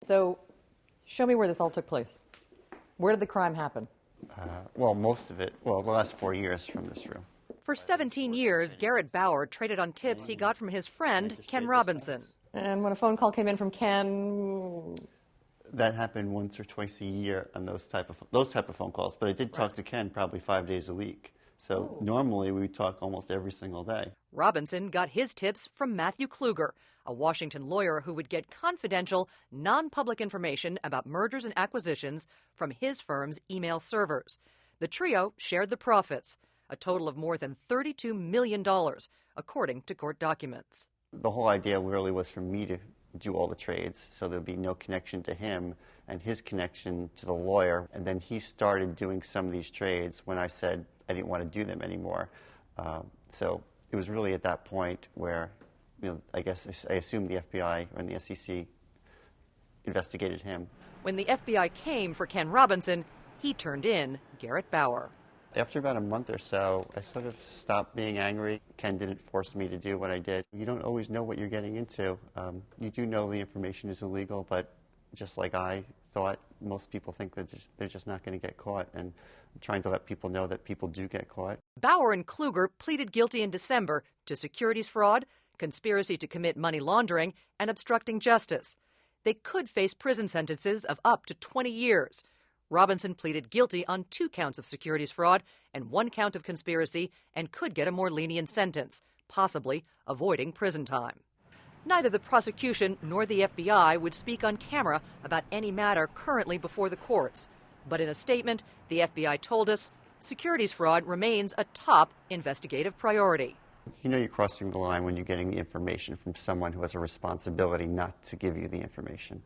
So show me where this all took place. Where did the crime happen? Well, most of it, the last 4 years from this room. For 17 years, Garrett Bauer traded on tips he got from his friend, Ken Robinson. And when a phone call came in from Ken... That happened once or twice a year on those type of phone calls, but I did talk to Ken probably 5 days a week. So normally we would talk almost every single day. Robinson got his tips from Matthew Kluger, a Washington lawyer who would get confidential, non-public information about mergers and acquisitions from his firm's email servers. The trio shared the profits, a total of more than $32 million, according to court documents. The whole idea really was for me to do all the trades, so there'd be no connection to him and his connection to the lawyer. And then he started doing some of these trades when I said I didn't want to do them anymore. So it was really at that point where, I guess I assumed the FBI and the SEC investigated him. When the FBI came for Ken Robinson, he turned in Garrett Bauer. After about a month or so, I sort of stopped being angry. Ken didn't force me to do what I did. You don't always know what you're getting into. You do know the information is illegal, but just like I thought, most people think that they're just not going to get caught. And I'm trying to let people know that people do get caught. Bauer and Kluger pleaded guilty in December to securities fraud, conspiracy to commit money laundering, and obstructing justice. They could face prison sentences of up to 20 years. Robinson pleaded guilty on 2 counts of securities fraud and 1 count of conspiracy and could get a more lenient sentence, possibly avoiding prison time. Neither the prosecution nor the FBI would speak on camera about any matter currently before the courts. But in a statement, the FBI told us securities fraud remains a top investigative priority. You know you're crossing the line when you're getting the information from someone who has a responsibility not to give you the information.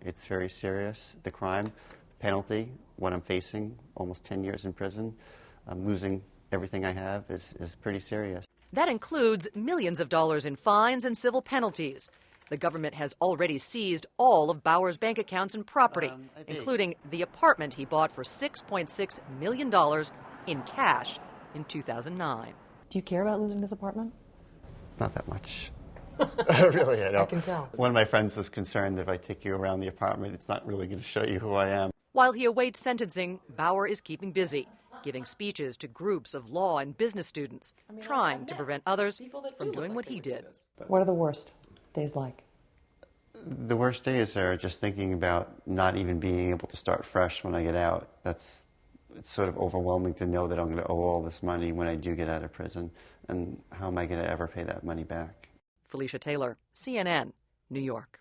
It's very serious, the crime. Penalty, what I'm facing, almost 10 years in prison, losing everything I have is pretty serious. That includes millions of dollars in fines and civil penalties. The government has already seized all of Bauer's bank accounts and property, including the apartment he bought for $6.6 million in cash in 2009. Do you care about losing this apartment? Not that much. Really, I don't. I can tell. One of my friends was concerned if I take you around the apartment, it's not really going to show you who I am. While he awaits sentencing, Bauer is keeping busy, giving speeches to groups of law and business students, trying to prevent others from doing what he did. What are the worst days like? The worst days are just thinking about not even being able to start fresh when I get out. It's sort of overwhelming to know that I'm going to owe all this money when I do get out of prison, and how am I going to ever pay that money back? Felicia Taylor, CNN, New York.